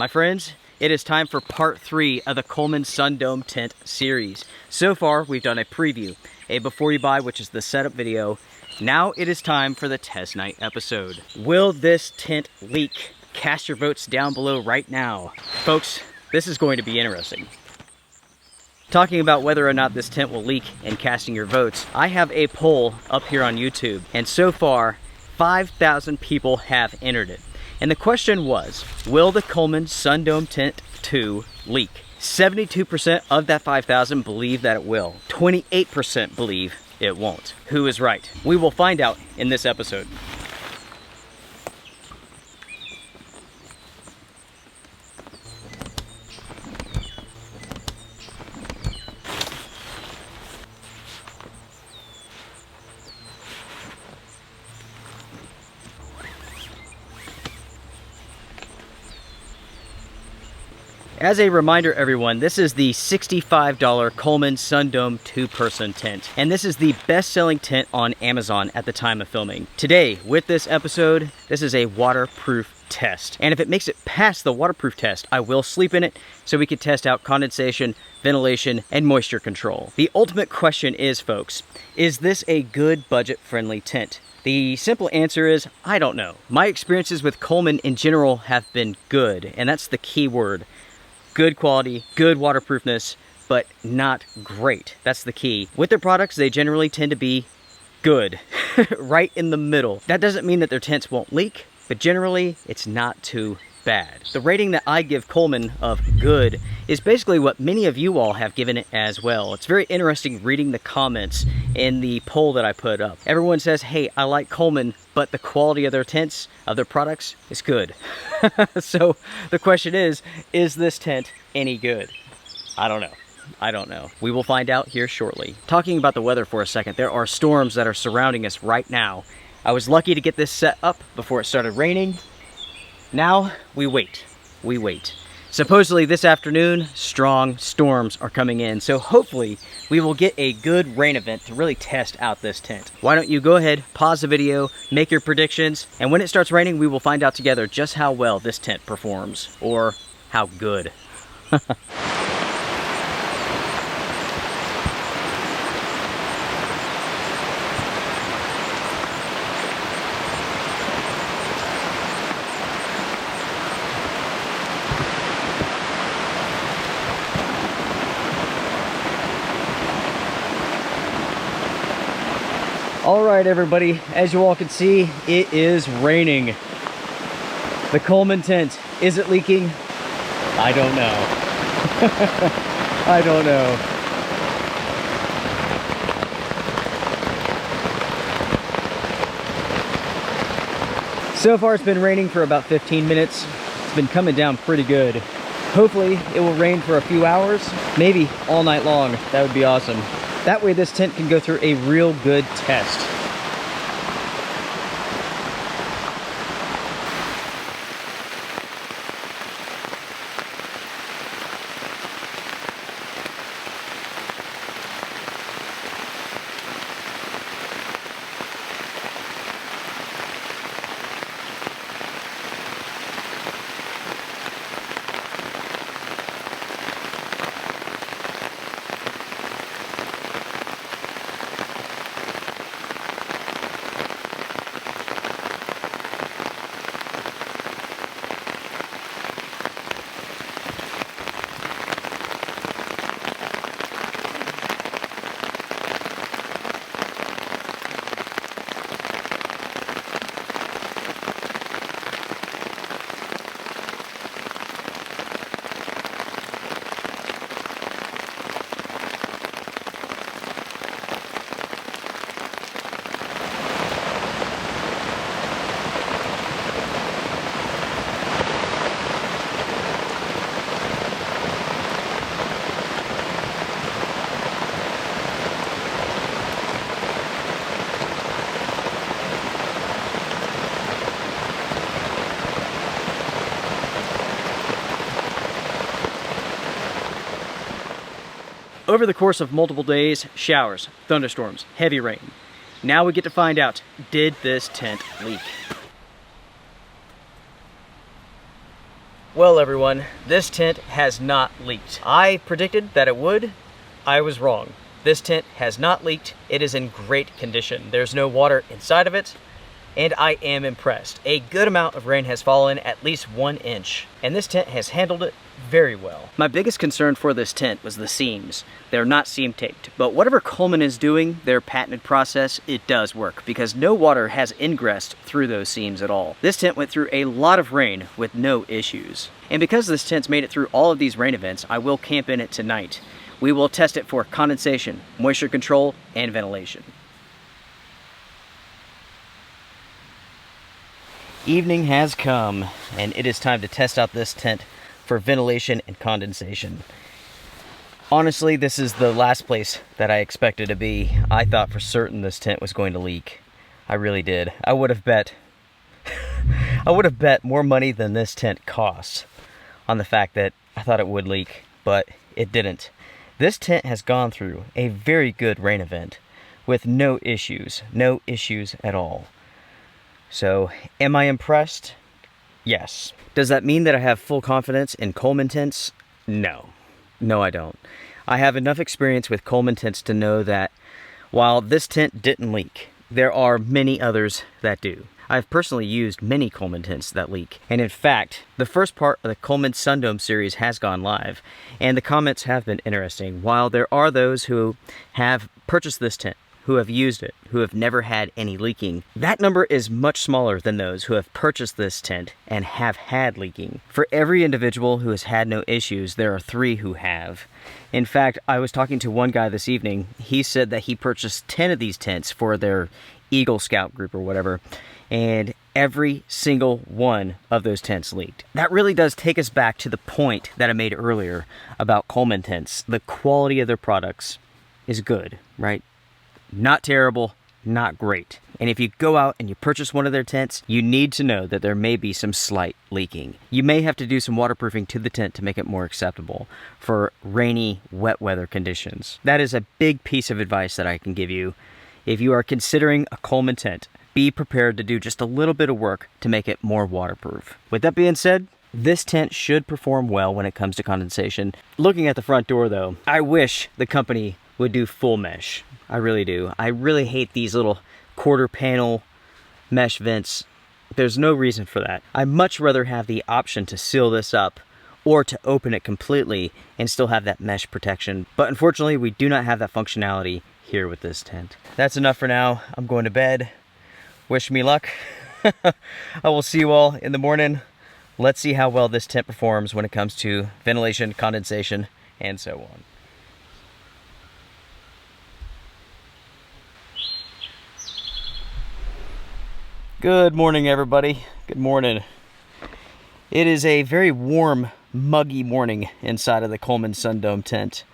My friends, it is time for part 3 of the Coleman Sundome tent series. So far, we've done a preview, a before you buy, which is the setup video. Now it is time for the test night episode. Will this tent leak? Cast your votes down below right now. Folks, this is going to be interesting. Talking about whether or not this tent will leak and casting your votes, I have a poll up here on YouTube, and so far, 5,000 people have entered it. And the question was, will the Coleman Sundome Tent 2 leak? 72% of that 5,000 believe that it will. 28% believe it won't. Who is right? We will find out in this episode. As a reminder, everyone, this is the $65 Coleman Sundome two-person tent, and this is the best-selling tent on Amazon at the time of filming. Today, with this episode, this is a waterproof test, and if it makes it past the waterproof test, I will sleep in it so we can test out condensation, ventilation, and moisture control. The ultimate question is, folks, is this a good budget-friendly tent? The simple answer is, I don't know. My experiences with Coleman in general have been good, and that's the key word. Good quality, good waterproofness, but not great. That's the key. With their products, they generally tend to be good, right in the middle. That doesn't mean that their tents won't leak, but generally, it's not too bad. The rating that I give Coleman of good is basically what many of you all have given it as well. It's very interesting reading the comments in the poll that I put up. Everyone says, hey, I like Coleman, but the quality of their tents, of their products, is good. So the question is this tent any good? I don't know. I don't know. We will find out here shortly. Talking about the weather for a second, there are storms that are surrounding us right now. I was lucky to get this set up before it started raining. Now we wait. We wait. Supposedly this afternoon, strong storms are coming in, so hopefully we will get a good rain event to really test out this tent. Why don't you go ahead, pause the video, make your predictions, and when it starts raining, we will find out together just how well this tent performs, or how good. All right, everybody, as you all can see, it is raining. The Coleman tent, is it leaking? I don't know. I don't know. So far, it's been raining for about 15 minutes. It's been coming down pretty good. Hopefully, it will rain for a few hours, maybe all night long. That would be awesome. That way this tent can go through a real good test. Over the course of multiple days, showers, thunderstorms, heavy rain. Now we get to find out, did this tent leak? Well everyone, this tent has not leaked. I predicted that it would. I was wrong. This tent has not leaked. It is in great condition. There's no water inside of it, and I am impressed. A good amount of rain has fallen, at least 1 inch, and this tent has handled it very well. My biggest concern for this tent was the seams. They're not seam taped, but whatever Coleman is doing, their patented process, it does work because no water has ingressed through those seams at all. This tent went through a lot of rain with no issues. And because this tent's made it through all of these rain events, I will camp in it tonight. We will test it for condensation, moisture control, and ventilation. Evening has come, and it is time to test out this tent for ventilation and condensation. Honestly, this is the last place that I expected to be. I thought for certain this tent was going to leak. I really did. I would have bet more money than this tent cost on the fact that I thought it would leak, but it didn't. This tent has gone through a very good rain event with no issues at all. So, am I impressed? Yes. Does that mean that I have full confidence in Coleman tents? No. No, I don't. I have enough experience with Coleman tents to know that while this tent didn't leak, there are many others that do. I've personally used many Coleman tents that leak. And in fact, the first part of the Coleman Sundome series has gone live, and the comments have been interesting. While there are those who have purchased this tent, who have used it, who have never had any leaking, that number is much smaller than those who have purchased this tent and have had leaking. For every individual who has had no issues, there are 3 who have. In fact, I was talking to one guy this evening. He said that he purchased 10 of these tents for their Eagle Scout group or whatever, and every single one of those tents leaked. That really does take us back to the point that I made earlier about Coleman tents. The quality of their products is good, right? Not terrible, not great. And if you go out and you purchase one of their tents, you need to know that there may be some slight leaking. You may have to do some waterproofing to the tent to make it more acceptable for rainy, wet weather conditions. That is a big piece of advice that I can give you. If you are considering a Coleman tent, be prepared to do just a little bit of work to make it more waterproof. With that being said, this tent should perform well when it comes to condensation. Looking at the front door though, I wish the company would do full mesh. I really do. I really hate these little quarter panel mesh vents. There's no reason for that. I'd much rather have the option to seal this up or to open it completely and still have that mesh protection. But unfortunately, we do not have that functionality here with this tent. That's enough for now. I'm going to bed. Wish me luck. I will see you all in the morning. Let's see how well this tent performs when it comes to ventilation, condensation, and so on. Good morning, everybody. Good morning. It is a very warm, muggy morning inside of the Coleman Sundome tent.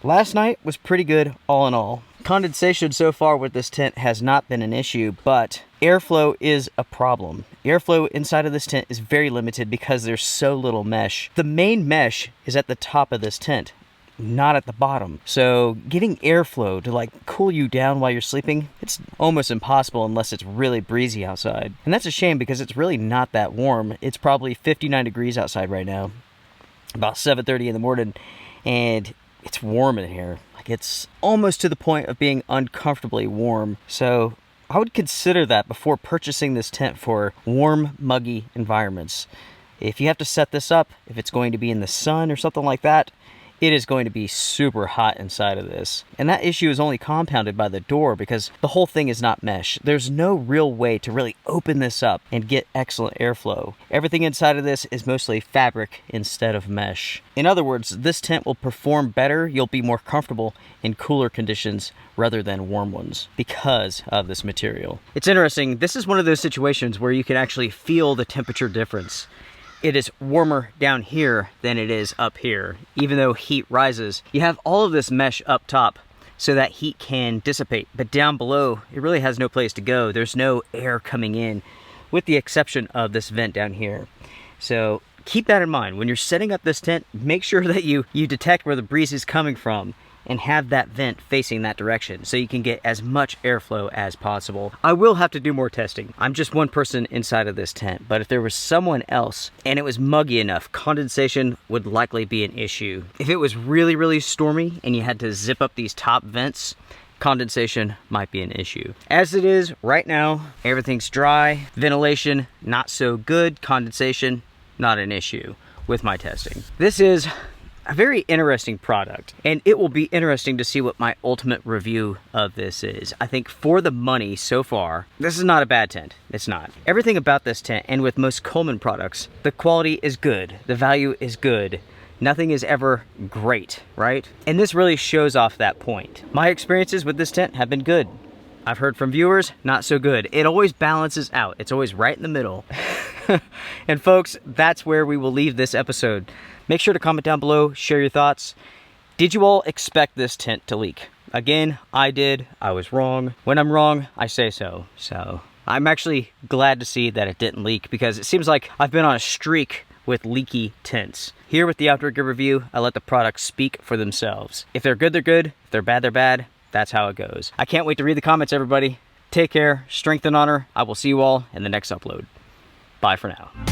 Last night was pretty good all in all. Condensation so far with this tent has not been an issue, but airflow is a problem. Airflow inside of this tent is very limited because there's so little mesh. The main mesh is at the top of this tent, not at the bottom. So getting airflow to like cool you down while you're sleeping, it's almost impossible unless it's really breezy outside. And that's a shame because it's really not that warm. It's probably 59 degrees outside right now, about 7:30 in the morning, and it's warm in here. Like it's almost to the point of being uncomfortably warm. So I would consider that before purchasing this tent for warm, muggy environments. If you have to set this up, if it's going to be in the sun or something like that, it is going to be super hot inside of this. And that issue is only compounded by the door because the whole thing is not mesh. There's no real way to really open this up and get excellent airflow. Everything inside of this is mostly fabric instead of mesh. In other words, this tent will perform better. You'll be more comfortable in cooler conditions rather than warm ones because of this material. It's interesting. This is one of those situations where you can actually feel the temperature difference. It is warmer down here than it is up here. Even though heat rises, you have all of this mesh up top so that heat can dissipate. But down below, it really has no place to go. There's no air coming in, with the exception of this vent down here. So keep that in mind. When you're setting up this tent, make sure that you detect where the breeze is coming from and have that vent facing that direction so you can get as much airflow as possible. I will have to do more testing. I'm just one person inside of this tent, but if there was someone else and it was muggy enough, condensation would likely be an issue. If it was really, really stormy and you had to zip up these top vents, condensation might be an issue. As it is right now, everything's dry, ventilation not so good, condensation not an issue with my testing. This is a very interesting product, and it will be interesting to see what my ultimate review of this is. I think for the money so far, this is not a bad tent. It's not. Everything about this tent, and with most Coleman products, the quality is good, the value is good. Nothing is ever great, right? And this really shows off that point. My experiences with this tent have been good. I've heard from viewers, not so good. It always balances out. It's always right in the middle. And folks, that's where we will leave this episode. Make sure to comment down below, share your thoughts. Did you all expect this tent to leak? Again, I did. I was wrong. When I'm wrong, I say so. So I'm actually glad to see that it didn't leak, because it seems like I've been on a streak with leaky tents. Here with the Outdoor Gear Review, I let the products speak for themselves. If they're good, they're good. If they're bad, they're bad. That's how it goes. I can't wait to read the comments, everybody. Take care, strength and honor. I will see you all in the next upload. Bye for now.